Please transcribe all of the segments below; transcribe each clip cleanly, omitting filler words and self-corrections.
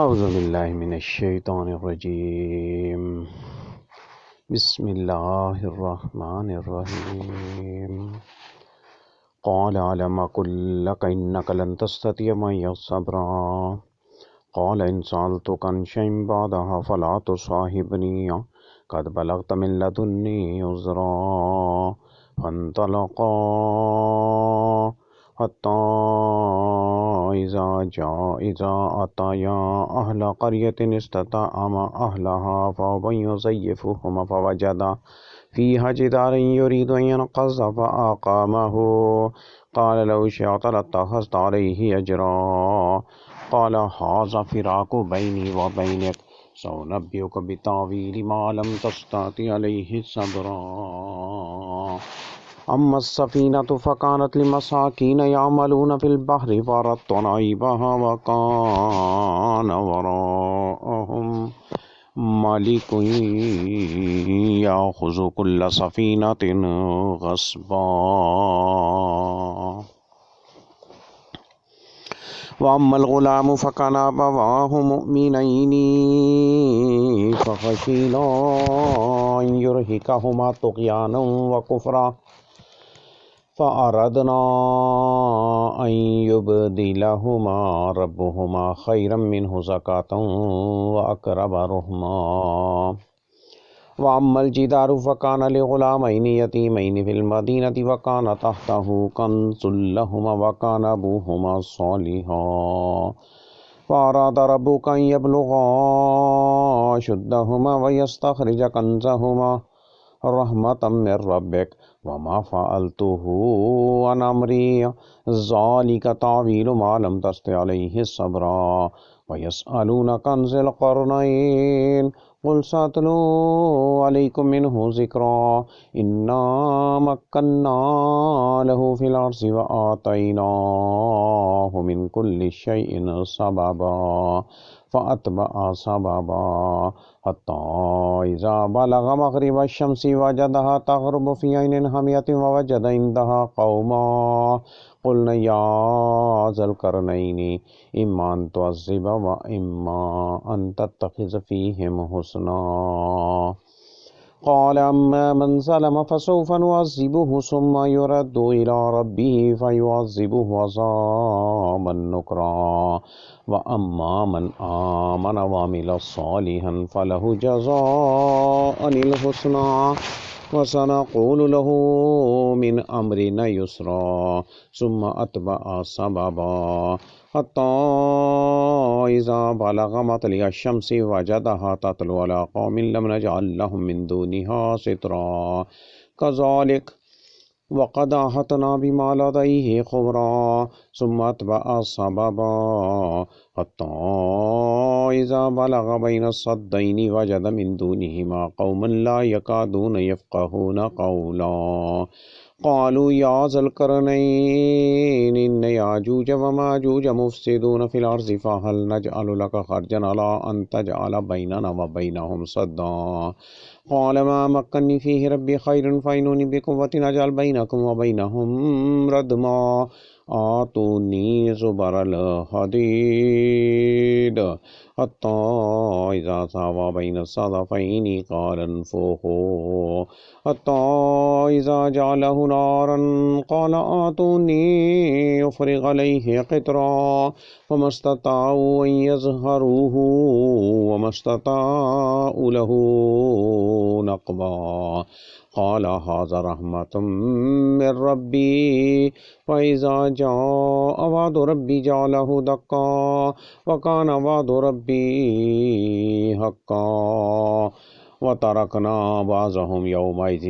اعوذ باللہ من الشیطان الرجیم بسم اللہ الرحمن الرحیم قال علم اقل لك انك لن تستطيع معي صبرا قال ان سألتك عن شيء بعدها فلا تصاحبني قد بلغت من لدني عذرا فانطلقا حتى إذا أتيا أهل قرية استطعما أهلها فأبوا يضيفوهما فوجدا فيها جدارا يريد أن ينقض فأقامه قال لو شئت لاتخذت عليه أجرا قال هذا فراق بيني وبينك سأنبئك بتأويل ما لم تستطع عليه صبرا أما السفينة فكانت لمساكين يعملون في البحر فأردت أن أعيبها وكان وراءهم ملك يأخذ كل سفينة غصبا وأما الغلام فكان أبواه مؤمنين فخشينا أن يرهقهما طغيانا وكفرا فأردنا أن يبدلهما ربهما خيرا منه زكاة وأقرب رحما وأما الجدار فكان لغلامين يتيمين في المدينة وكان تحته كنز لهما وكان أبوهما صالحا فأراد ربك أن يبلغا أشدهما ويستخرج كنزهما رحمة من ربك وما فعلته عن أمري ذلك تأويل ما لم تستطع عليه صبرا ويسألونك عن ذي القرنين قل سأتلو عليكم منه ذكرا إنا مكنا له في الأرض وآتيناه من كل شيء سببا فأتبع سببا حتى إذا بلغ مغرب الشمس وجدها تغرب في عين حمية ووجد عندها قوما قلنا يا ذا القرنين إما أن تعذب وإما أن تتخذ فيهم حسنا قال أما من ظلم فسوف نعذبه ثم يرد إلى ربه فيعذبه عذابا نكرا وأما من آمن وعمل صالحا فله جزاء الحسنى وسنقول له من أمرنا يسرا ثم أتبع سببا حتى إذا بلغ مطلع الشمس وجدها تطلع على قوم لم نجعل لهم من دونها سترا كذلك وقد أحطنا بما لديه خبرا ثم أتبع سببا حتى إذا بلغ بين السدين وجد من دونهما قوما لا يكادون يفقهون قولا قالوا يا ذا القرنين إن يأجوج وماجوج مفسدون في الأرض فهل نجعل لك خرجا على أن تجعل بيننا وبينهم سدا قال ما مكنني فيه ربي خير فإنوني بقوة أجعل بينكم وبينهم ردما آتوني زبر الحديد حتى إذا ساوى بين الصدفين قال انفخوا حتى إذا جعله نارا قال آتوني أفرغ عليه قطرا فما استطاعوا أن يظهروه وما استطاعوا له نقبا قال هذا رحمة من ربي فإذا جاء وعد ربي جعله دكا وكان وعد ربي حقا وتركنا بعضهم يومئذ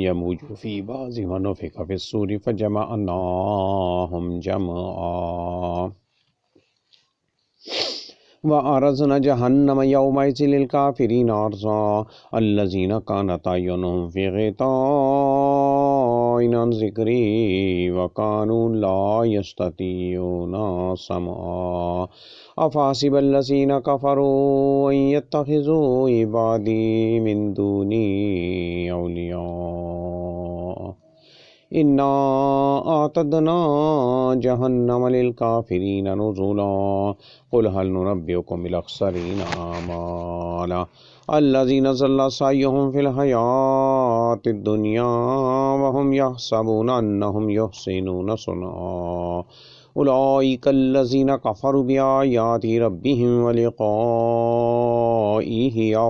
يموج في بعض ونفخ في الصور فجمعناهم جمعا وأرزنا جهنم يومئذ للكافرين عرضا الذين كانت أعينهم في غطاء عن ذكري وكانوا لا يستطيعون سمعا أفحسب الذين كفروا أن يتخذوا عبادي من دوني أولياء إنا أعتدنا جهنم للكافرين نزلا قل هل ننبئكم بالأخسرين أعمالا الذين ضل سعيهم في الحياة الدنيا وهم يحسبون أنهم يحسنون صنعا أولئك الذين كفروا بآيات ربهم ولقائه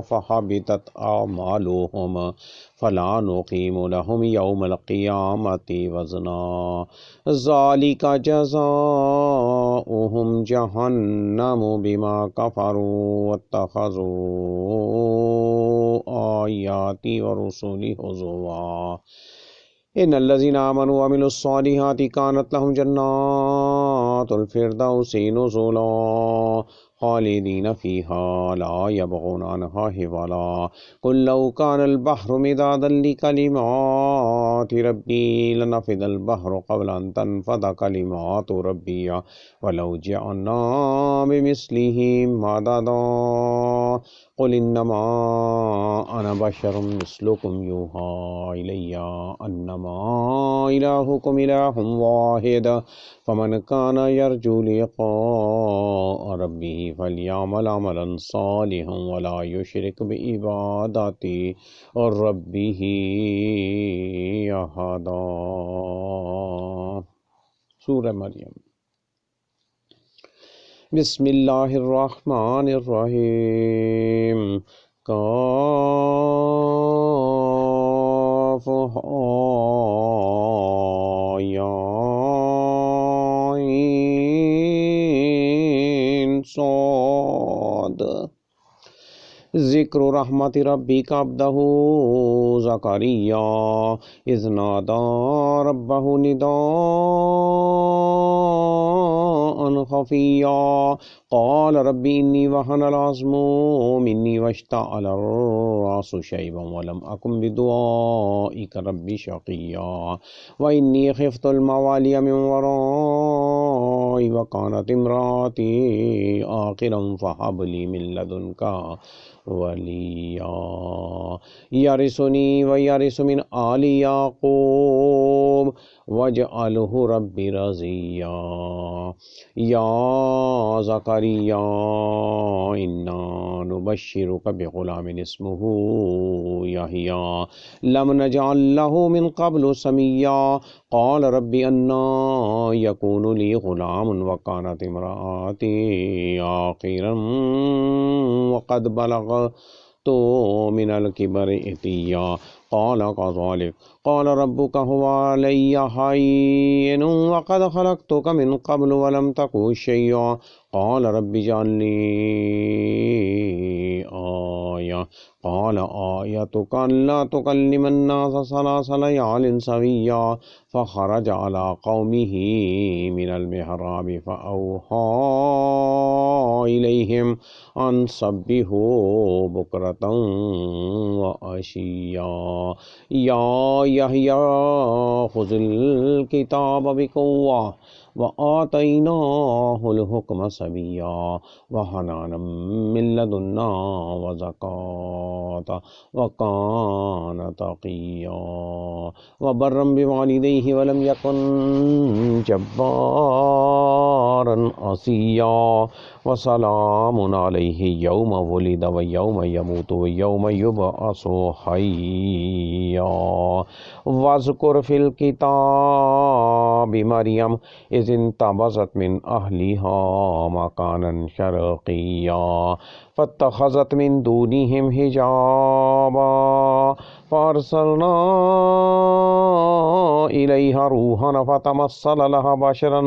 فحبطت أعمالهم فلا نقيم لهم يوم القيامة وزنا ذلك جزاؤهم جهنم بما كفروا واتخذوا آياتي ورسلي هزوا إن الذين آمنوا وعملوا الصالحات كانت لهم جنات الفردوس نزلا خالدين فيها لا يبغون عنها حولا قل لو كان البحر مدادا لكلمات ربي لنفد البحر قبل أن تنفد كلمات ربي ولو جئنا بمثله مددا قل إنما أنا بشر مثلكم يوحى إلي أنما إلهكم إله واحد فمن كان يرجو لقاء ربه فليعمل عملا صالحا ولا يشرك بعبادة ربه أحدا. سورہ مریم. بسم اللہ الرحمن الرحیم. کاف یا عین صاد. ذکر رحمت ربک عبدہ زکریا اذ نادى ربه نداء خفيا قال رب إني وهن العظم مني واشتعل الرأس شيبا ولم أكن بدعائك رب شقيا وإني خفت الموالي من ورائي وكانت امرأتي عاقرا فهب لي من لدنك وليا يرثني ويرث من آل يعقوب واجعله رب رضيا. يا زكريا إنا نبشرك بغلام اسمه يحيى لم نجعل له من قبل سميا قال رب أنى يكون لي غلام وكانت امرأتي عاقرا وقد بلغت من الكبر عتيا قال كذلك قال ربك هو علي هين وقد خلقتك من قبل ولم تك شيئا قال رب اجعل لي آية قال آيتك ألا تكلم الناس ثلاث ليال سويا فخرج على قومه من المحراب فأوحى إليهم أن سبحوا بكرة وعشيا يا يحيى خذ الكتاب بقوة وآتيناه الحكم صبيا وحنانا من لدنا وزكاة وكان تقيا وبرا بوالديه ولم يكن جبارا عصيا وسلام عليه يوم ولد ويوم يموت ويوم يبعث حيا. واذكر في الكتاب مريم إذ انتبذت من أهلها مكانا شرقيا فاتخذت من دونهم حجابا فأرسلنا إليها روحنا فتمثل لها بشرا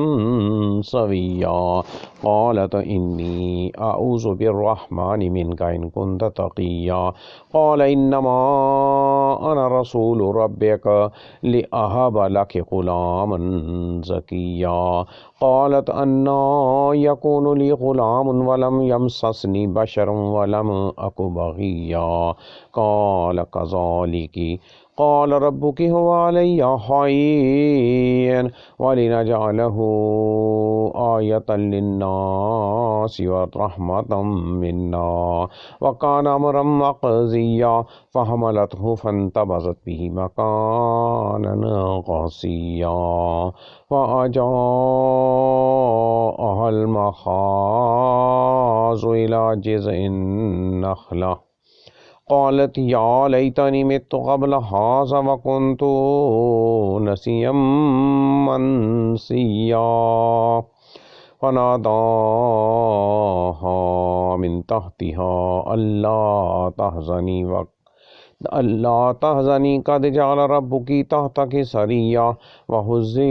سويا قالت إني أعوذ بالرحمن منك إن كنت تقيا قال إنما أنا رسول ربك لأهب لك غلاما زكيا قالت أنى يكون لي غلام ولم يمسسني بشر ولم أك بغيا قال كذلك علی کی۔ قال ربک هو علی هین ولنجعلہ آیۃ للناس ورحمۃ منا وکان امرا مقضیا فحملته فانتبذت به مکانا قصیا فأجاءها المخاض إلى جذع النخلة قالت يا ليتني مت قبل هذا وكنت نسيا منسيا فناداها من تحتها ألا تحزني قد جعل ربك تحتك سريا وهزي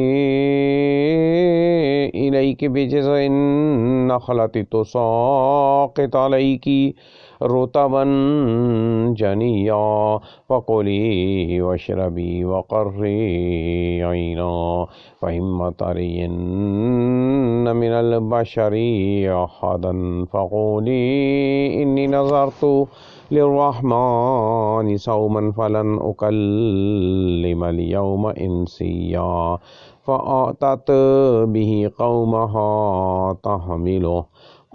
إليك بجذع النخلة تساقط عليك رطبا جنيا فكلي واشربي وقري عينا فإما ترين من البشر أحدا فقولي إني نذرت للرحمن صوما فلن أكلم اليوم إنسيا فأتت به قومها تحمله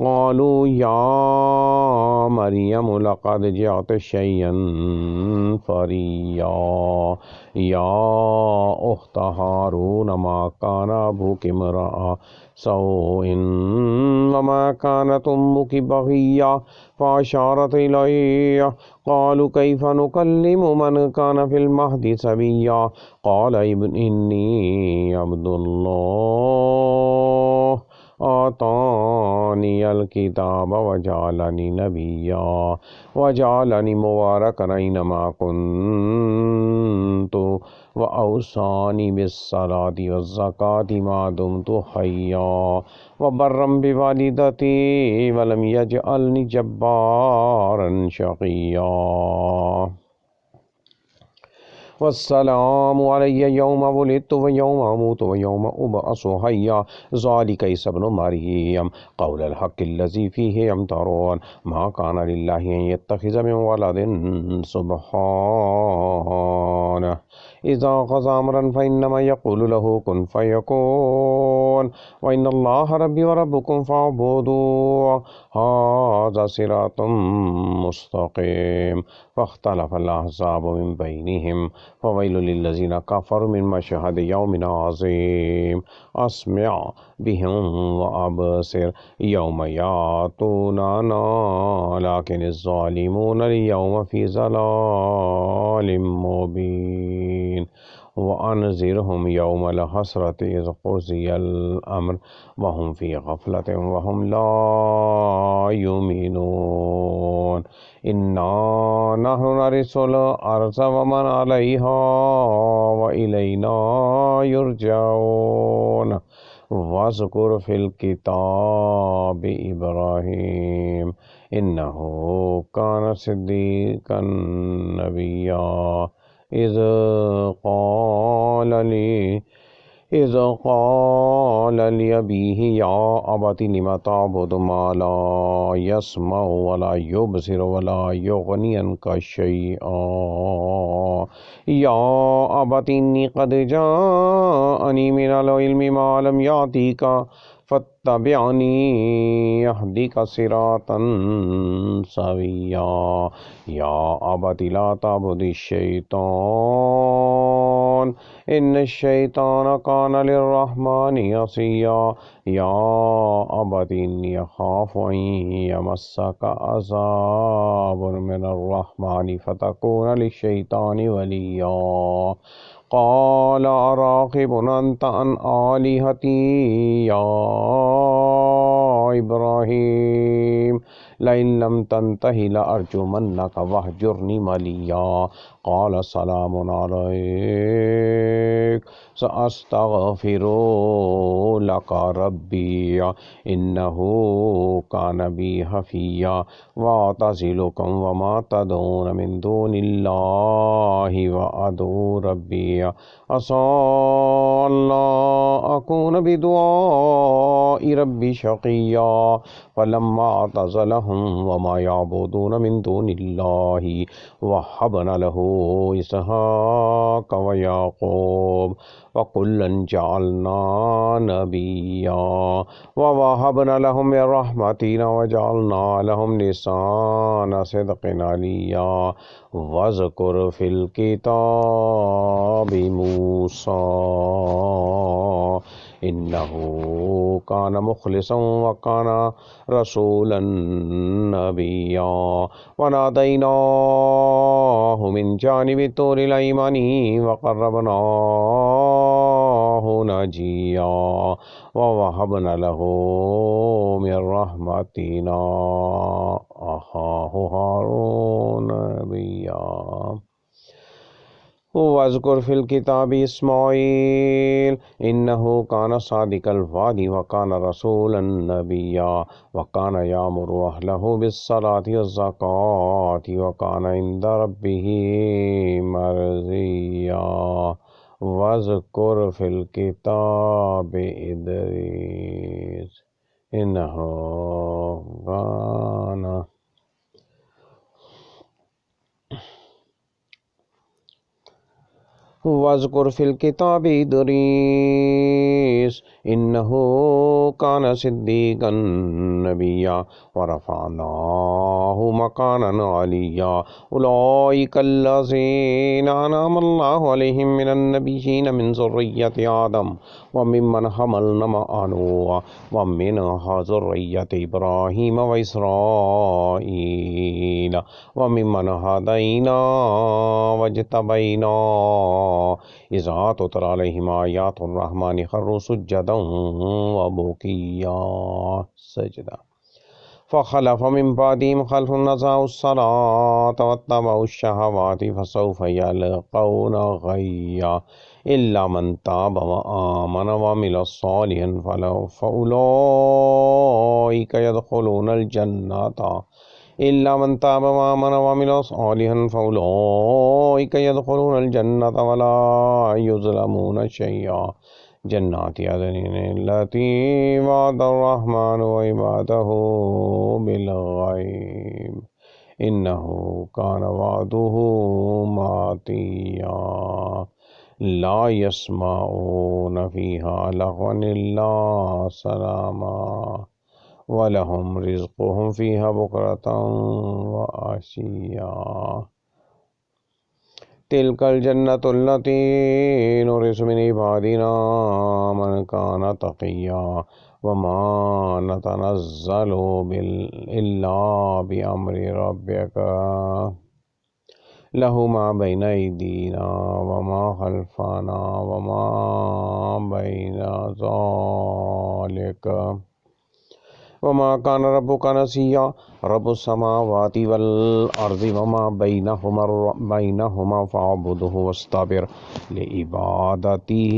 قالوا يا مريم لقد جئت شيئا فريا يا أخت هارون ما كان أبوك امرأ سوء وما كانت أمك بغيا فأشارت إليه قالوا كيف نكلم من كان في المهد صبيا قال إني عبد الله آتاني الكتاب وجعلني نبيا وجعلني مباركا أينما كنت وأوصاني بالصلاة والزكاة ما دمت حيا وبرا بوالدتي ولم يجعلني جبارا شقيا والسلام علی یوم ولدت ویوم اموت ویوم ابعث حیا ذلک عیسی ابن مریم قول الحق الذی فیہ یمترون ما کان للہ ان یتخذ من ولد سبحانہ اذا قضى امرا فانما يقول له كن فيكون وان اللہ ربی وربکم فاعبدوه هذا صراط مستقیم فاختلف الاحزاب من بینهم فويل للذين كفروا من مشهد يوم عظيم أسمع بهم وأبصر يوم يأتوننا لكن الظالمون اليوم في ضلال مبين وأنذرهم يوم الحسرة إذ قضي الأمر وهم في غفلة وهم لا يؤمنون إنا نحن نرث الأرض ومن عليها وإلينا يرجعون واذكر في الكتاب إبراهيم إنه كان صديقا نبيا إذ قال لأبيه يا أبت لم تعبد ما لا يسمع ولا يبصر ولا يغني عنك شيئا يا أبت إني قد جاءني من العلم ما لم يأتك فاتبعني يهدك صراطا سويا يا أبت لا تعبد الشيطان إن الشيطان كان للرحمن عصيا يا أبت إني أخاف أن يمسك عذاب من الرحمن فتكون للشيطان وليا قال أراغب أنت عن آلهتي يا إبراهيم لئن لم تنته لأرجمنك واهجرني مليا قال سلام عليك سأستغفر لك ربي إنه كان بي حفيا وأعتزلكم وما تدعون من دون الله وأدعو ربي عسى ألا أكون بدعاء ربي شقيا فلما اعتزلهم اعتزلهم وما يعبدون من دون الله ووهبنا له إسحاق ويعقوب وكلا جعلنا نبيا ووهبنا لهم من رحمتنا وجعلنا لهم لسان صدق عليا واذكر في الكتاب موسى إنه كان مخلصا وكان رسولا نبيا وناديناه من جانب الطور الأيمن وقربناه نجيا ووهبنا له من رحمتنا أخاه هارون نبيا واذكر في الكتاب إسماعيل إنه كان صادق الوعد وكان رسولا نبيا وكان يأمر أهله بالصلاة والزكاة وكان عند ربه مرضيا واذكر في الكتاب إدريس إنه كان واذكر في الكتاب إدريس إنه كان صديقا نبيا ورفعناه مكانا عليا أولئك الذين أنعم الله عليهم من النبيين من ذرية آدم وممن حملنا مع نوح ومن ذرية إبراهيم وإسرائيل وممن هدينا واجتبينا إذا تتلى عليهم آيات الرحمن خروا سجدا وبكيا سجدا فخلف من بعدهم خلف أضاعوا الصلاة واتبعوا الشهوات فسوف يلقون غيا إلا من تاب وآمن وعمل صالحا فأولئك يدخلون الجنة إلا من تاب وآمن وعمل صالحا فأولئك يدخلون الجنة ولا يظلمون شيئا جنات عدن التي وعد الرحمن وعباده بالغيب إنه كان وعده ماتيا لا يسمعون فيها لغوا إلا سلاما وَلَهُمْ رِزْقُهُمْ فِيهَا بُكْرَةً وَعَشِيًّا تِلْكَ الْجَنَّةُ الَّتِي نُورِثُ مِنْ عِبَادِنَا مَنْ كَانَ تَقِيًّا وَمَا نَتَنَزَّلُ إِلَّا بِأَمْرِ رَبِّكَ لَهُ مَا بَيْنَ أَيْدِينَا وَمَا خَلْفَنَا وَمَا بَيْنَ ذَلِكَ وما كان ربك نسيا رب السماوات والأرض وما بينهما فاعبده واصطبر لعبادته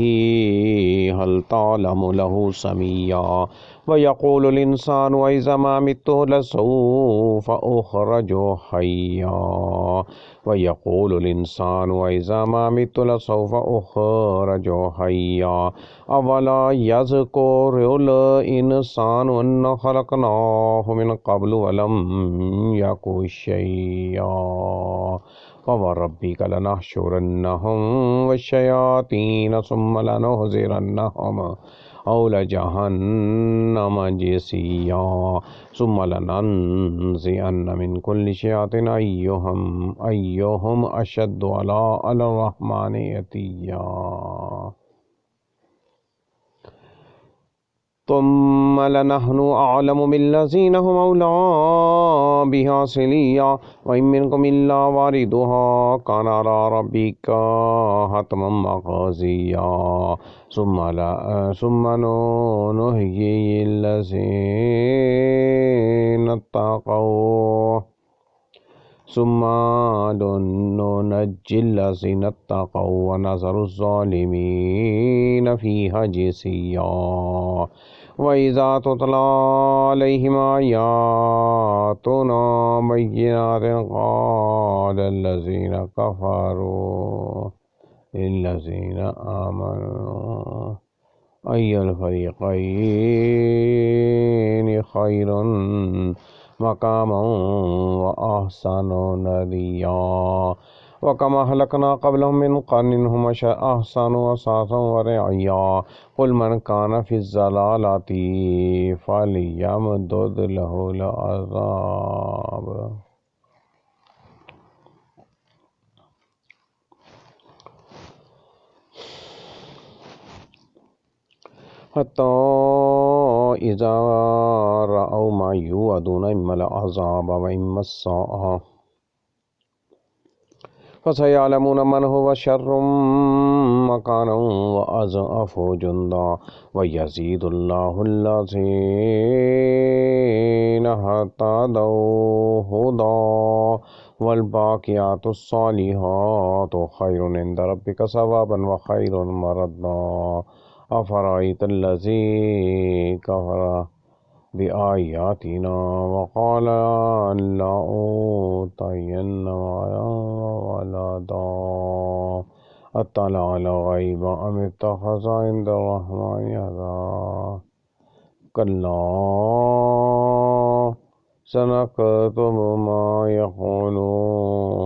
هل تعلم له سميا ويقول الإنسان وإذا ما مت لسوف أخرج حيا ويقول الإنسان وإذا ما مت لسوف أخرج حيا أولا يذكر الإنسان أن خلقناه من قبل ولم يك شيئا فوربك لنحشرنهم والشياطين ثم لنحضرنهم حول جهنم جثيا ثم لننزعن من كل شيعة أيهم أشد على الرحمن عتيا ثم لنحن أعلم بالذين هم أولى بها صليا وإن منكم إلا واردها كان على ربك حتما مقضيا ثم نحيي الذين اتقوا ثم ننجي الذين اتقوا ونذر الظالمين فيها جثيا وإذا تتلى عليهم آياتنا بينات قال الذين كفروا للذين آمنوا أي الفريقين خير مقاما وأحسن نديا وكما أهلكنا قبلهم من قرن هم أحسن أثاثا ورعيا قل من كان في الضلالة فليمدد له العذاب حتى إذا رأوا ما يوعدون إما العذاب وإما الساعة فسيعلمون من هو شر مكانا وأضعف جندا ويزيد الله الذين اهتدوا هدى والباقيات الصالحات خير عند ربك ثوابا وخير مردا أفرأيت الذي كفر بآياتنا وقال لأوتين مالا وولدا أطلع على الغيب أم اتخذ عند الرحمن عهدا كلا سنكتب ما يقولون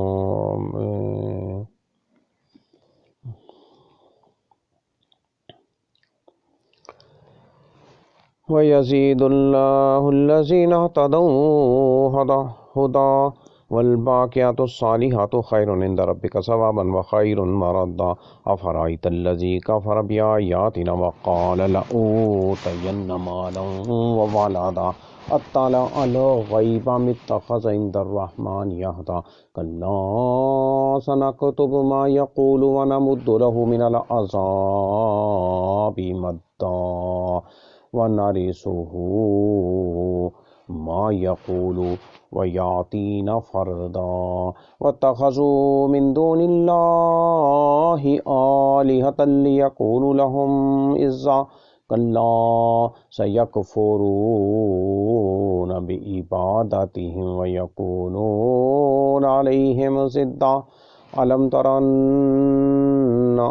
ويزيد الله الذين اهتدوا هدى والباقيات الصالحات خير عند ربك ثوابا وخير مردا أفرأيت الذي كفر بآياتنا وقال لأوتين مالا وولدا أطلع على الغيب أم اتخذ عند الرحمن عهدا كلا سنكتب ما يقول ونمد له من العذاب مدا ونرثه ما يقول ويعطينا فردا واتخذوا من دون الله آلهة ليكونوا لهم عزا كلا سيكفرون بعبادتهم ويكونون عليهم ضدا ألم تر أنا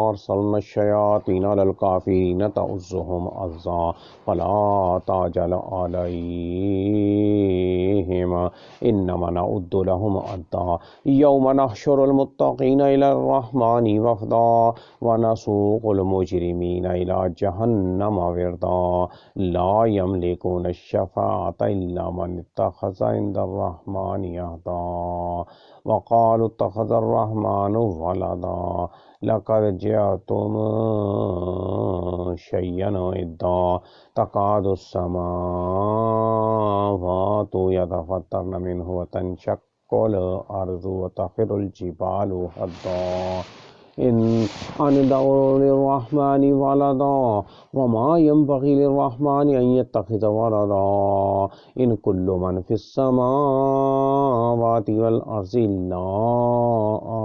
أرسلنا الشياطين على الكافرين تؤزهم أزا فلا تعجل عليهم إنما نعد لهم عدا يوم نحشر المتقين إلى الرحمن وفدا ونسوق المجرمين إلى جهنم وردا لا يملكون الشفاعة إلا من اتخذ عند الرحمن عهدا وقالوا اتخذ الرحمن ولدا لقد جئتم شيئا عدا تكاد السماوات يتفطرن منه وتنشق الأرض وتخر الجبال هدا إن دعوا للرحمن ولدا وما ينبغي للرحمن أن يتخذ ولدا إن كل من في السماوات والأرض إلا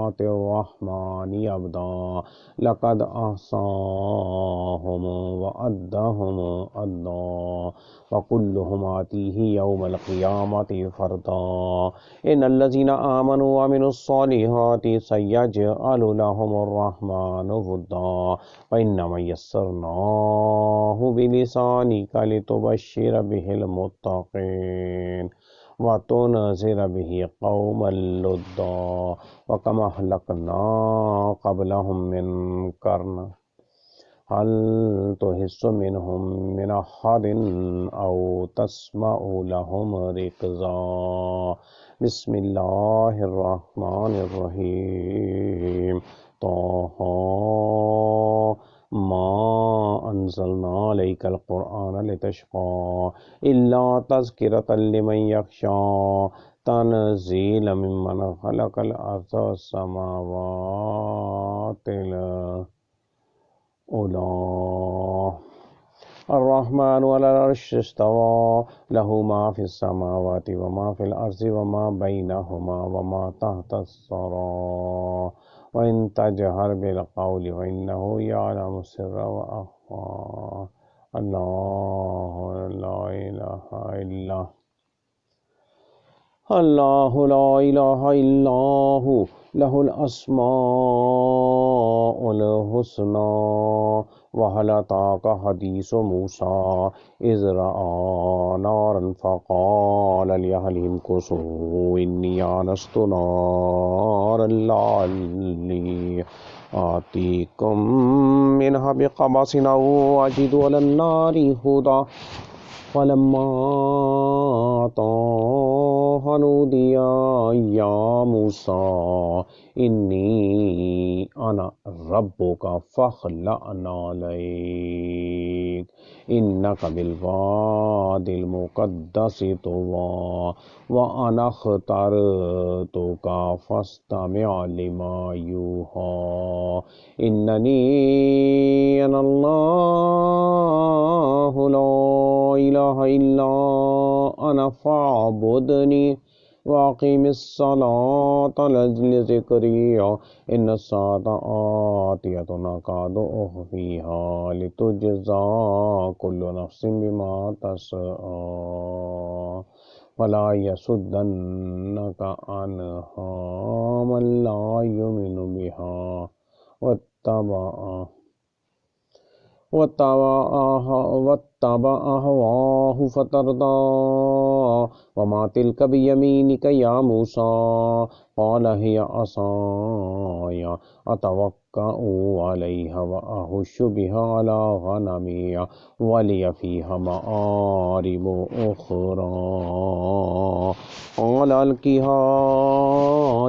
آتي الرحمن عبدا لقد أحصاهم وعدهم عدا وكلهم آتيه يوم القيامة فردا إن الذين آمنوا وعملوا الصالحات سيجعل لهم الرحمن ودا وإنما يسرناه بلسانك لتبشر به المتقين وتنذر به قوما لدا وكما أهلكنا قبلهم من قرن هل تحس منهم من أحد أو تسمع لهم ركزا بسم الله الرحمن الرحيم طه ما أنزلنا عليك القرآن لتشقى إلا تذكرة لمن يخشى تنزيلا ممن خلق الأرض والسماوات الأولى الرحمن على العرش استوى له ما في السماوات وما في الأرض وما بينهما وما تحت الثرى وإن تجهر بالقول فإنه يعلم السر وأخفى الله لا إله إلا الله لا إله إلا هو له الأسماء الحسنى وهل أتاك حديث موسى إذ رأى نارا فقال لأهلهم كثوا إني آنست نارا لعلي آتيكم منها بقبس أو أجد على النار هدى فلما أتاها نودي يا موسى إني أنا ربك فاخلع عليك إنك بالواد المقدس طوى وأنا اخترتك فاستمع لما يوحى إنني أنا الله لا إله إلا أنا فاعبدني وأقم الصلاة لذكري إن الساعة آتية أكاد أخفيها لتجزى كل نفس بما تسعى ولا يصدنك عنها من لا يؤمن بها واتبع هواه فتردى وما تلك بيمينك يا موسى قال هي عصاي أتوكأ عليها وأهش بها على غنمي ولي فيها مآرب أخرى قال ألقها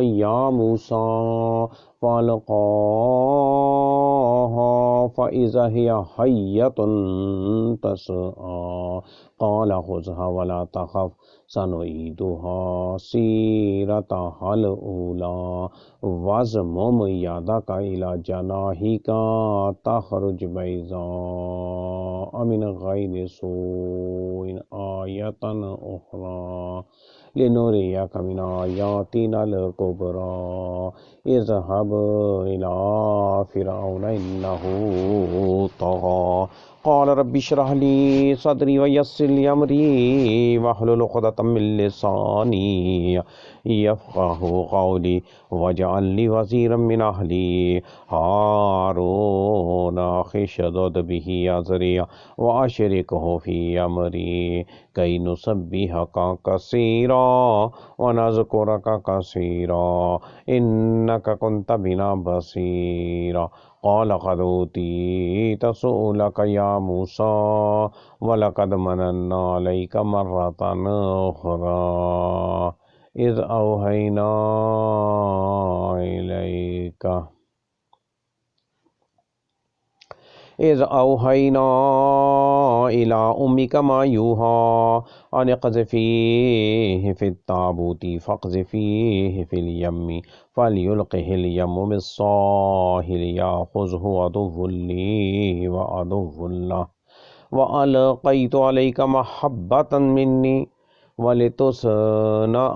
يا موسى فألقاها فإذا هي حية تسعى قال خذها ولا تخف سنعيدها سيرتها الأولى واضمم يدك إلى جناحك تخرج بيضاء من غير سوء آية أخرى لنريك من آياتنا الكبرى اذهب إلى فرعون إنه طغى قال رب اشرح لي صدري ويسر لي أمري واحلل عقدة من لساني يفقهوا قولي واجعل لي وزيرا من أهلي هارون أخي اشدد به أزري وأشركه في أمري كي نسبحك كثيرا ونذكرك كثيرا إنك كنت بنا بصيرا قال قد أوتيت سؤلك يا موسى ولقد مننا عليك مرة أخرى إذ أوحينا إلى أمك ما يوحى أن اقذفيه في التابوت فاقذفيه في اليم فليلقه اليم بالساحل يأخذه عدو لي وعدو له وألقيت عليك محبة مني ولتصنع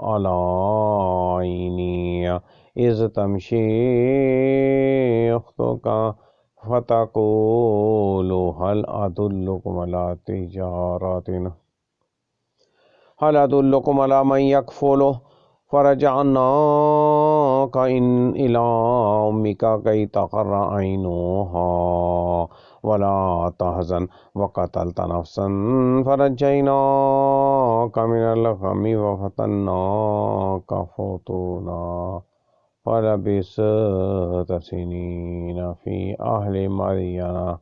على عيني إذ تمشي أختك فتقول هل أدلكم على من يكفله فرجعناك إلى أمك كي تقر عينها ولا تحزن وقتلت نفسا فرجيناك من الغم وفتناك فتونا فلبثت سنين في أهل مدين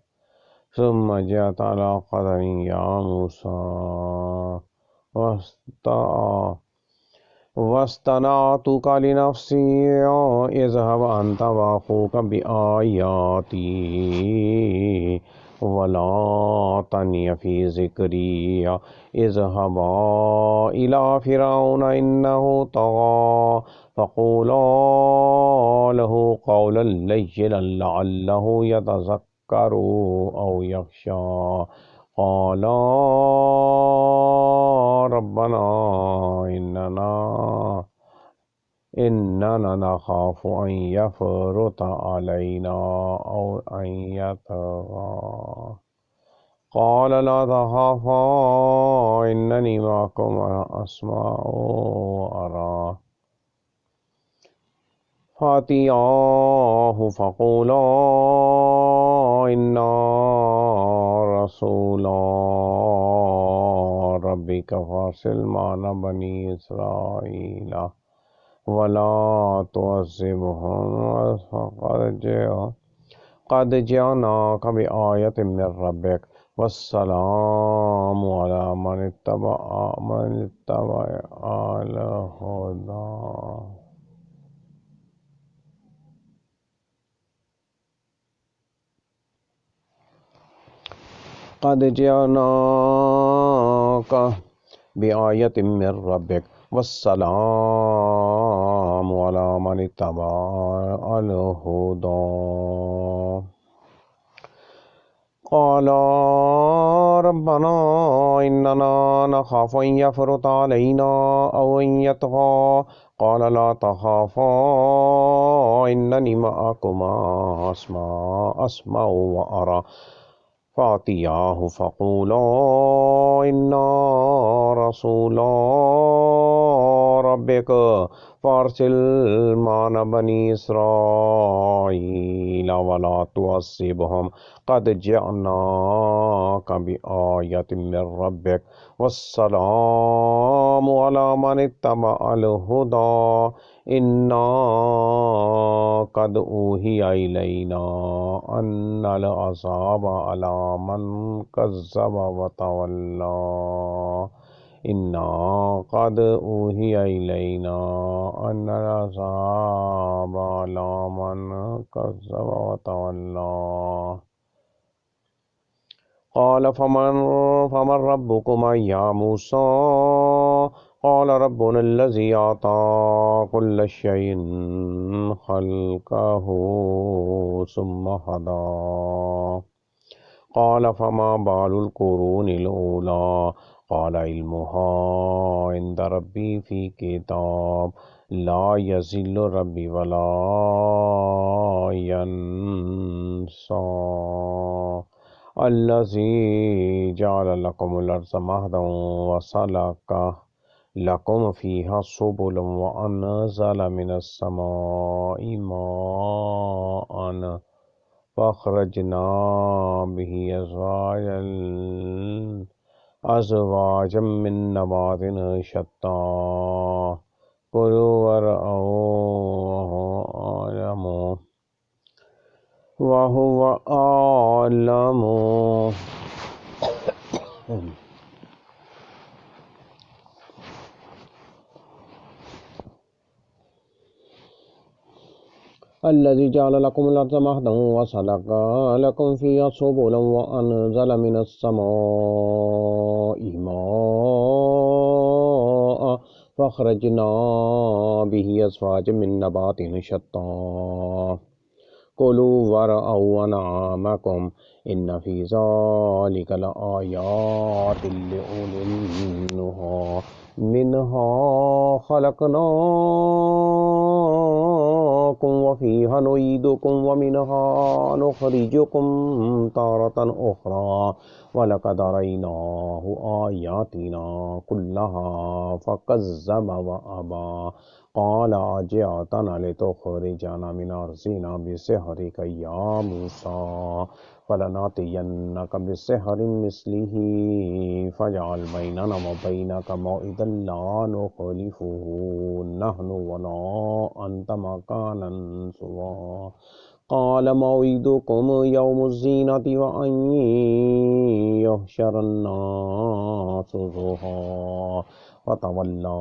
ثم جاءت على قدر يا موسى واصطنعتك لنفسي اذهب أنت وأخوك بآياتي ولا تني في ذكري اذهبا إلى فرعون إنه طغى فقولا له قولا لينا لعله يتذكر أو يخشى قالا ربنا إننا نخاف أن يفرط علينا أو أن يطغى قال لا تخافا إنني معكم أسمع وأرى فَأْتِيَاهُ فَقُولَا إِنَّا رَسُولَا رَبِّكَ فَأَرْسِلْ مَعَنَا بَنِي إِسْرَائِيلَ وَلَا تُعَذِّبْهُمْ قَدْ جِئْنَاكَ بِآيَةٍ مِّن رَّبِّكَ وَالسَّلَامُ عَلَىٰ مَنِ اتَّبَعَ الْهُدَىٰ قَدْ جِئْنَاكَ بِآيَةٍ مِّن رَّبِّكَ وَالسَّلَامُ عَلَىٰ مَنِ اتَّبَعَ الْهُدَىٰ قَالَا رَبَّنَا إِنَّنَا نَخَافُ أَن يَفْرُطَ عَلَيْنَا أَوْ أَن يَطْغَىٰ قَالَ لَا تَخَافَا إِنَّنِي مَعَكُمَا أَسْمَعُ وَأَرَىٰ فَأْتِيَاهُ فَقُولَا إِنَّا رَسُولَا رَبِّكَ فَأَرْسِلْ مَعَنَا بَنِي إِسْرَائِيلَ وَلَا تُعَذِّبْهُمْ قَدْ جِئْنَاكَ بِآيَةٍ مِّن رَّبِّكَ وَالسَّلَامُ عَلَىٰ مَنِ اتَّبَعَ الْهُدَىٰ إِنَّا قَدْ أُوحِيَ إِلَيْنَا أَنَّ الْعَذَابَ عَلَىٰ مَن كَذَّبَ وَتَوَلَّىٰ إِنَّا قَدْ أُوحِيَ إِلَيْنَا أَنَّ الْعَذَابَ عَلَىٰ مَن كَذَّبَ وَتَوَلَّىٰ قَالَ فَمَن رَّبُّكُمَا يَا مُوسَىٰ قَالَ رَبُّنَا الَّذِي أَعْطَىٰ كُلَّ شَيْءٍ خَلْقَهُ ثُمَّ هَدَىٰ قَالَ فَمَا بَالُ الْقُرُونِ الْأُولَىٰ قَالَ عِلْمُهَا عِندَ رَبِّي فِي كِتَابٍ لَا يَضِلُّ رَبِّي وَلَا يَنسَى الَّذِي جَعَلَ لَكُمُ الْأَرْضَ مَهْدًا وَسَلَكَ لَكُمْ فِيهَا سُبُلًا وَأَنزَلَ مِنَ السَّمَاءِ مَاءً فَأَخْرَجْنَا بِهِ أَزْوَاجًا مِّن نَّبَاتٍ شَتَّىٰ كُلُوا وَارْعَوْا وَهُوَ أَعْلَمُ الَّذِي جَعَلَ لَكُمُ الْأَرْضَ مَهْدًا وَسَلَكَ لَكُمْ فِيهَا سُبُلًا وَأَنزَلَ مِنَ السَّمَاءِ مَاءً فَأَخْرَجْنَا بِهِ أَزْوَاجًا مِّن نَّبَاتٍ شَتَّىٰ كُلُوا وَارْعَوْا أَنْعَامَكُمْ إِنَّ فِي ذَٰلِكَ لَآيَاتٍ لِّأُولِي النُّهَىٰ مِنْهَا خَلَقْنَاكُمْ وَفِيهَا نُعِيدُكُمْ وَمِنْهَا نُخْرِجُكُمْ تَارَةً أُخْرَىٰ وَلَقَدْ أَرَيْنَاهُ آيَاتِنَا كُلَّهَا فَكَذَّبَ وَأَبَىٰ قَالَ أَجِئْتَنَا لِتُخْرِجَنَا مِنْ أَرْضِنَا بِسِحْرِكَ يَا مُوسَىٰ فَلَنَأْتِيَنَّكَ بِسِحْرٍ مِّثْلِهِ فَاجْعَلْ بَيْنَنَا وَبَيْنَكَ مَوْعِدًا لَّا نُخْلِفُهُ نَحْنُ وَلَا أَنتَ مَكَانًا سُوًى قَالَ مَوْعِدُكُمْ يَوْمُ الزِّينَةِ وَأَن يُحْشَرَ النَّاسُ ضُحًى فَتَوَلَّىٰ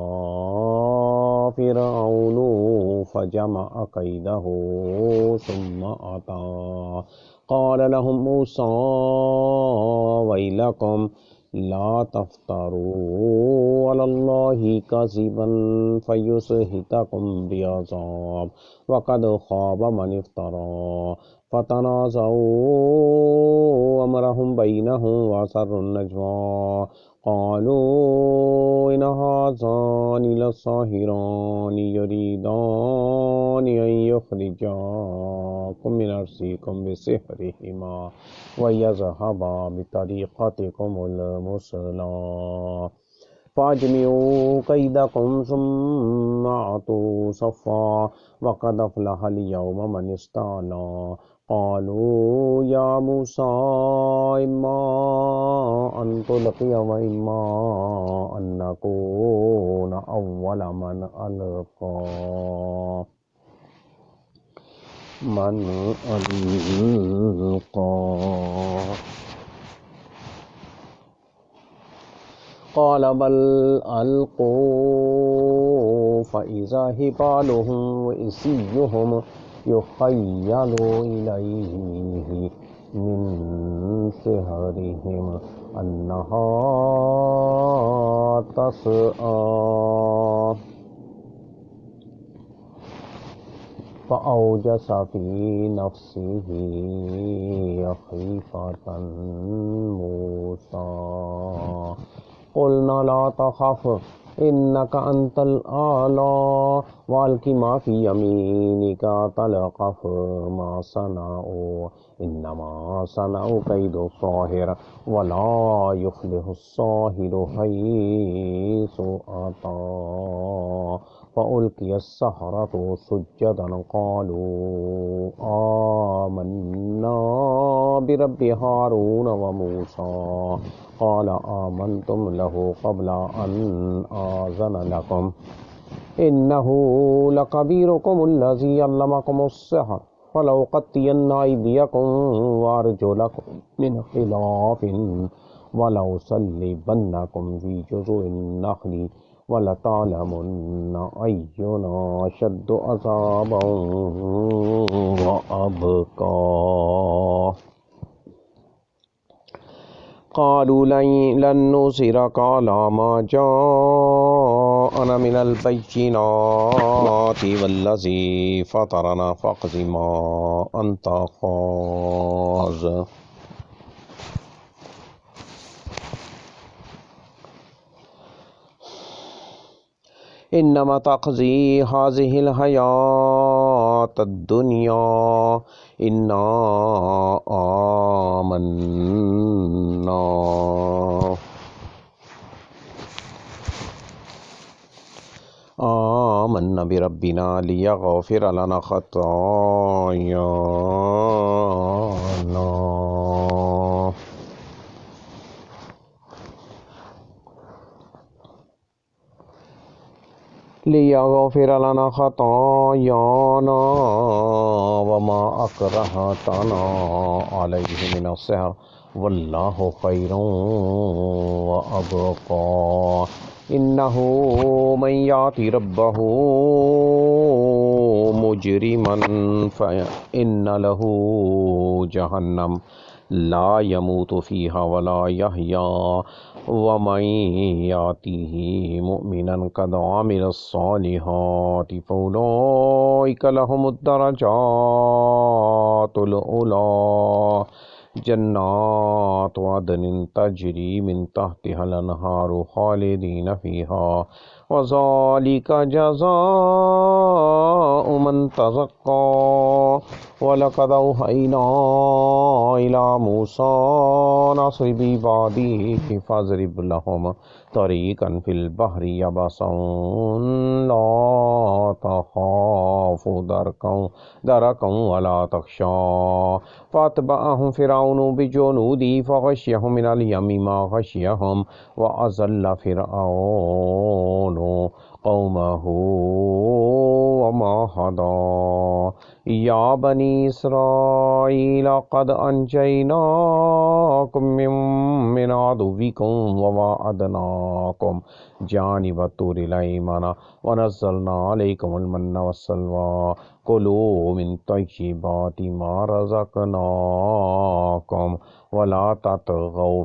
فِرْعَوْنُ فَجَمَعَ كَيْدَهُ ثُمَّ أَتَىٰ قَالَ لَهُم مُوسَىٰ وَيْلَكُمْ لَا تَفْتَرُوا عَلَى اللَّهِ كَذِبًا فَيُسْحِتَكُم بِعَذَابٍ وَقَدْ خَابَ مَنِ افْتَرَىٰ فَتَنَازَعُوا أَمْرَهُم بَيْنَهُمْ وَأَسَرُّوا النَّجْوَىٰ قَالُوا إِنَّ هَٰذَانِ لَسَاحِرَانِ يُرِيدَانِ أَن يُخْرِجَاكُم مِّنْ أَرْضِكُم بِسِحْرِهِمَا وَيَذْهَبَا بِطَرِيقَتِكُمُ الْمُثْلَىٰ فاجمعوا كيدكم ثم أعطوا صفا وقد أفلح اليوم من استعلى قالوا يا موسى إما أن تلقي وإما أن نكون أول من ألقى قال بل ألقوا فإذا حبالهم وعصيهم يخيل إليه من سحرهم أنها تسعى فأوجس في نفسه خيفة موسى قلنا لا تخف إنك أنت الأعلى والق ما في يمينك تلقف ما صنعوا إنما صنعوا كيد الساحر ولا يفلح الساحر حيث أتى فألقي السحرة سجدا قالوا آمنا برب هارون وموسى قال آمنتم له قبل أن آذن لكم إنه لكبيركم الذي علمكم السحر فلأقطعن أيديكم وأرجلكم من خلاف ولأصلبنكم في جذوع النخل ولتعلمن أينا أشد عذابا وأبقى قالوا لن نصرك على ما جاءنا من البينات والذي فطرنا فاقض ما أنت قاض إنما تقضي هذه الحياة الدنيا إنا آمنا بربنا ليغفر لنا خطايانا وما أكرهتنا عليه من السحر والله خير وأبقى إنه من يأتي ربه مجرما فإن له جهنم لا يموت فيها ولا يحيا ومن يأته مؤمنا قد عمل الصالحات فأولئك لهم الدرجات العلى جنات عدن تجري من تحتها الأنهار خالدين فيها وذلك جزاء من تزكى ولقد أوحينا إلى موسى نصر بعبادي فاضرب لهم طريقا في البحر يبسا لا تخاف دركا ولا تخشى فأتبعهم فرعون بجنوده فغشيهم من اليم ما غشيهم وأزل فرعون قومه وما هدى يا بني إسرائيل قد أنجيناكم من عدوكم وواعدناكم جانب الطور الأيمن ونزلنا عليكم المن والسلوى كلوا من طيبات ما رزقناكم ولا تطغوا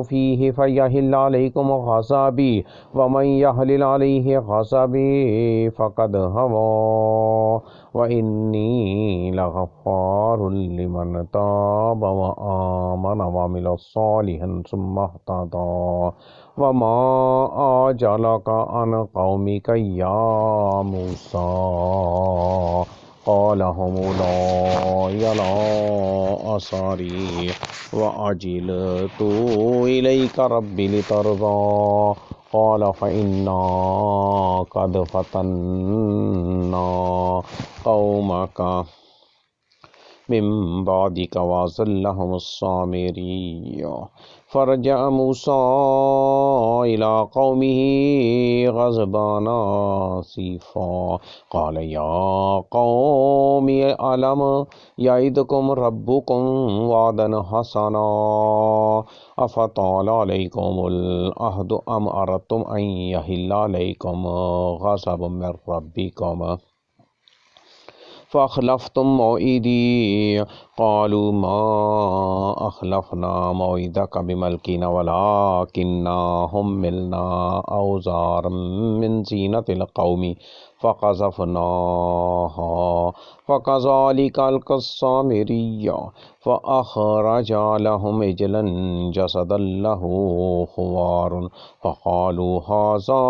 فيه فيحل عليكم غضبي ومن يحلل عليه غضبي فقد هوى وإني لغفار لمن تاب وآمن وعمل صالحا ثم اهتدى وما أعجلك عن قومك يا موسى قال هم أولئك على آثاري وعجلت إليك ربي لترضى قال فإنا قد فتنا قومك من بعدك وأزلهم السامري فرجع موسى إلى قومه غضبان آسفا قال يا قوم ألم يعدكم ربكم وعدا حسنا أفطال عليكم العهد أم أردتم أن يحل عليكم غضب من ربكم فأخلفتم موعدي قالوا ما أخلفنا موعدك بملكنا ولكننا حملنا أوزارا من زينة القوم فقذفناها فكذلك ألقى السامري فأخرج لهم عجلا جسدا له خوار فقالوا هذا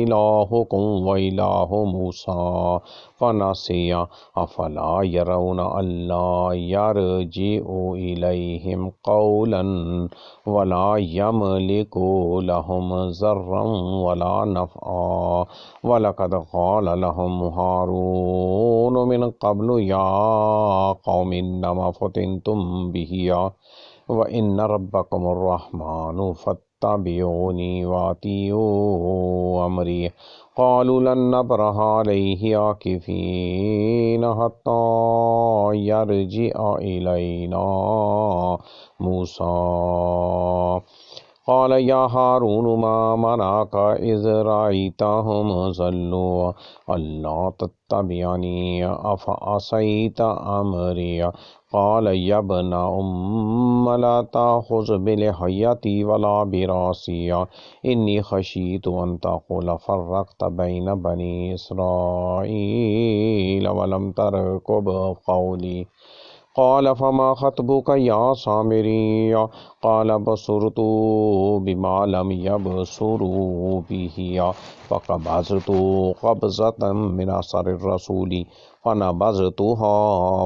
إلهكم وإله موسى فنسي أفلا يرون ألا يرجع إليهم قولا ولا يملك لهم ضرا ولا نفعا ولقد قال لهم هارون من قبل يا قوم إنما فتنتم به وإن ربكم الرحمن فاتبعوني وأطيعوا أمري قالوا لن نبرح عليه عاكفين حتى يرجع إلينا موسى قال يا هارون ما منعك إذ رأيتهم ضلوا ألا تتبعني أفعصيت أمري قال يا ابن لا تأخذ بلحيتي ولا براسي إني خشيت أن تقول فرقت بين بني إسرائيل ولم ترقب قولي قال فما خطبك يا سامري قال بصرت بما لم يبصروا به فقبضت قبضة من أثر الرسول فنبذتها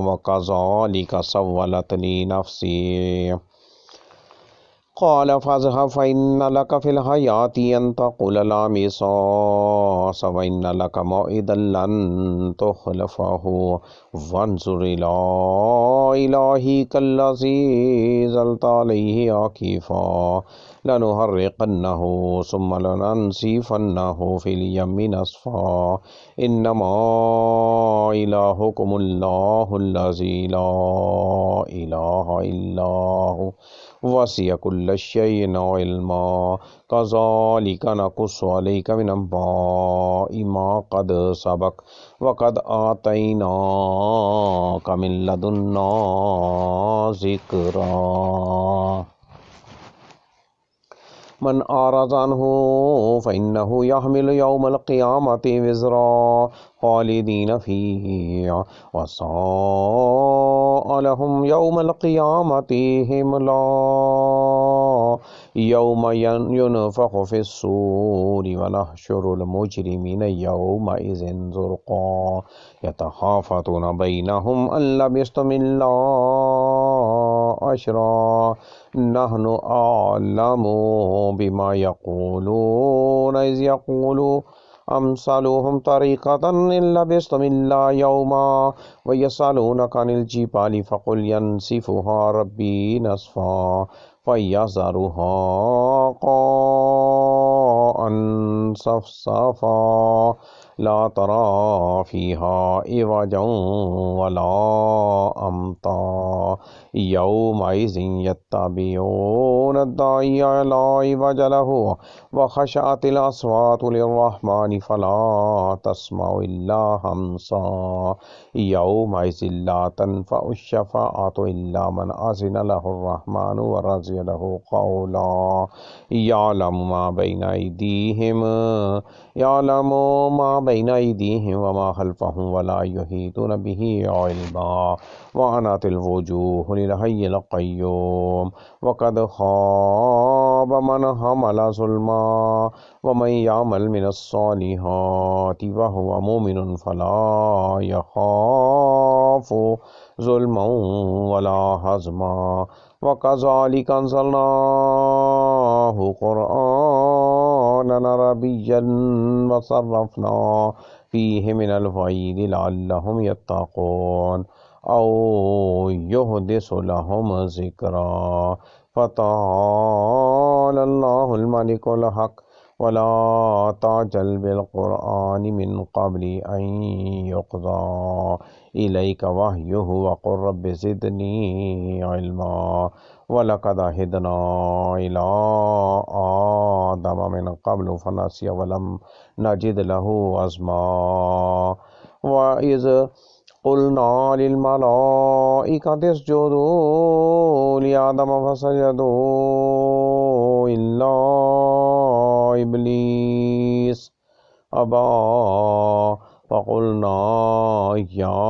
وكذلك سولت لي نفسي قال فاذهب فإن لك في الحياة أن تقول لا مساس وإن لك موعدا لن تخلفه وانظر إلى إلهك الذي ظلت عليه عاكفا لنحرقنه ثم لننسفنه في اليم نسفا إنما إلهكم الله الذي لا إله إلا هو وسع كل شيء علما كذلك نقص عليك من أنباء ما قد سبق وقد آتيناك من لدنا ذكرا من أعرض عنه فإنه يحمل يوم القيامة وزرا خالدين فيه وساء لهم يوم القيامة حملا يوم ينفخ في الصور ونحشر المجرمين يومئذ زرقا يتخافتون بينهم أن لبثتم إلا عشرا نحن أعلم بما يقولون إذ يقول أمثالهم طريقة إن لبثتم إلا يوما ويسألونك عن الجبال فقل ينسفها ربي نسفا فيذرها قاعا صفصفا لا ترى فيها عوجا ولا أمتا يومئذ يتبعون الداعي لا عوج له وخشعت الأصوات للرحمن فلا تسمع إلا همسا يومئذ لا تنفع الشفاعة إلا من أذن له الرحمن ورضي له قولا يعلم ما بين أيديهم بين أيديهم وما خلفهم ولا يحيطون به علما وعنت الوجوه للحي القيوم وقد خاب من حمل ظلما ومن يعمل من الصالحات وهو مؤمن فلا يخاف ظلما ولا هضما وكذلك أنزلناه قرآنا عربيا وصرفنا فيه من الوعيد لعلهم يتقون أو يحدث لهم ذكرا فتعالى الله الملك الحق ولا تعجل بالقرآن من قبل أن يقضى إليك وحيه وقل رب زدني علما وَلَقَدْ عَهِدْنَا إِلَىٰ آدَمَ مِن قَبْلُ فَنَسِيَ وَلَمْ نَجِدْ لَهُ عَزْمًا وَإِذْ قُلْنَا لِلْمَلَائِكَةِ اسْجُدُوا لِآدَمَ فَسَجَدُوا إِلَّا إِبْلِيسَ أَبَىٰ فَقُلْنَا يَا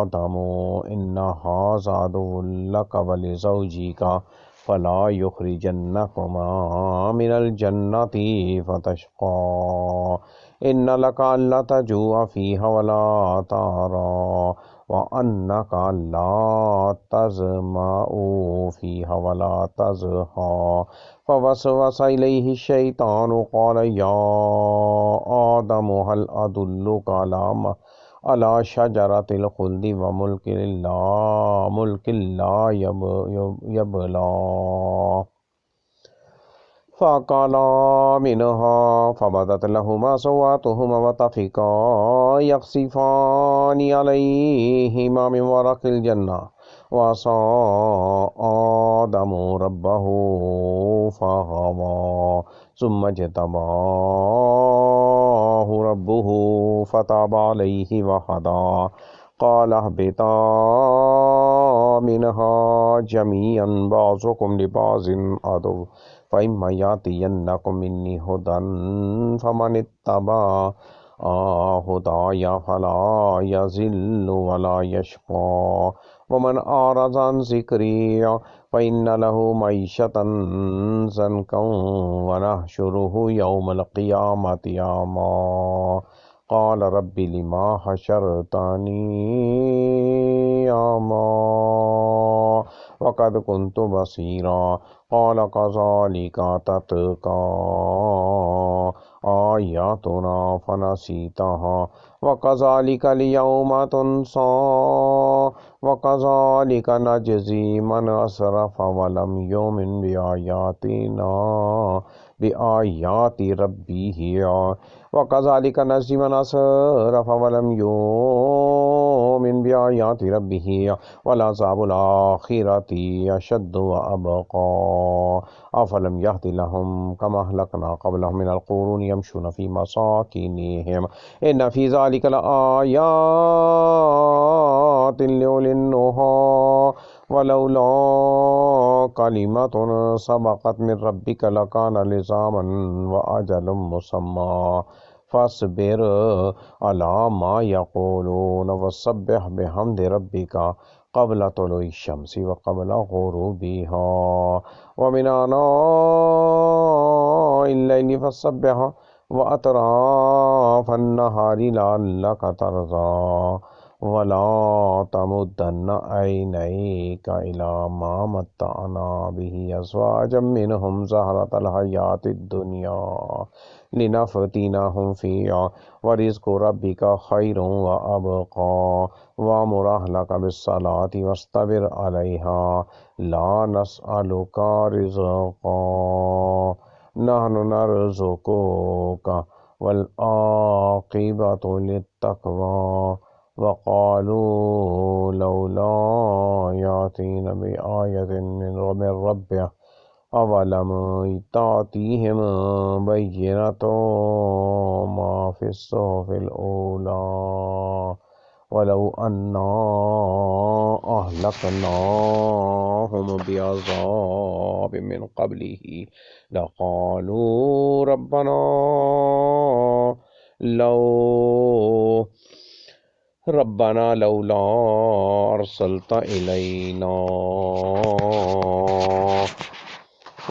آدَمُ إِنَّ هَٰذَا عَدُوٌّ لَّكَ وَلِزَوْجِكَ فَلَا يُخْرِجَنَّكُمَا مِنَ الْجَنَّةِ فَتَشْقَىٰ إِنَّ لَكَ أَلَّا تَجُوعَ فِيهَا وَلَا تَعْرَىٰ وَأَنَّكَ لَا تَظْمَأُ فِيهَا وَلَا تَضْحَىٰ فوسوس إليه الشيطان قال يا آدم هل أدلك على شجرة الخلد وملك لا يبلى فأكلا منها فبدت لهما سوآتهما وطفقا يخصفان عليهما من ورق الجنة وعصى آدم ربه فغوى ثم اجتباه ربه فتاب عليه وهدى قال اهبطا منها جميعا بعضكم لبعض عدو فإما يأتينكم مني هدى فمن اتبع هداي فلا يضل ولا يشقى ومن أعرض عن ذكري فإن له معيشة ضنكا ونحشره يوم القيامة أعمى قال رب لما حشرتني أعمى وقد كنت بصيرا قال كذلك أتتك آياتنا فنسيتها وكذلك اليوم تنسى وكذلك نجزي من أسرف ولم يؤمن بآيات ربه وكذلك نجزي من أسرف ولم يؤمن بآيات ربه ولعذاب الآخرة أشد وأبقى أفلم يهد لهم كما أهلكنا قبلهم من القرون يمشون في مساكنهم إن في ذلك لآيات لأولي النهى ولولا كلمة سبقت من ربك لكان لزاما وأجل مسمى فاصبر على ما يقولون وسبح بحمد ربك قبل طلوع الشمس وقبل غروبها ومن آناء الليل فسبح وأطراف النهار لعلك ترضى ولا تمدن عينيك إلى ما متعنا به أزواجا منهم زهرة الحياة الدنيا لنفتنهم فيها ورزق ربك خير وأبقى وأمر أهلك بالصلاة واصطبر عليها لا نسألك رزقا نحن نرزقك والعاقبة للتقوى وقالوا لولا يأتينا بآية من ربه أولم تأتيهم بينة ما في الصحف الأولى ولو أنا أهلكناهم بعذاب من قبله لقالوا ربنا لو ربنا لولا أرسلت إلينا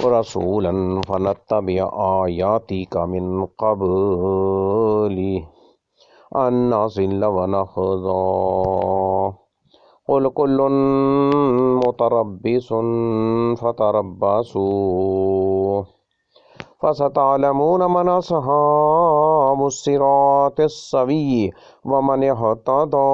رسولا فنتبع آياتك من قبل أن نضل ونخزى قل كل متربص فتربصوا فستعلمون من أصحاب الصراط السوي ومن اهتدى.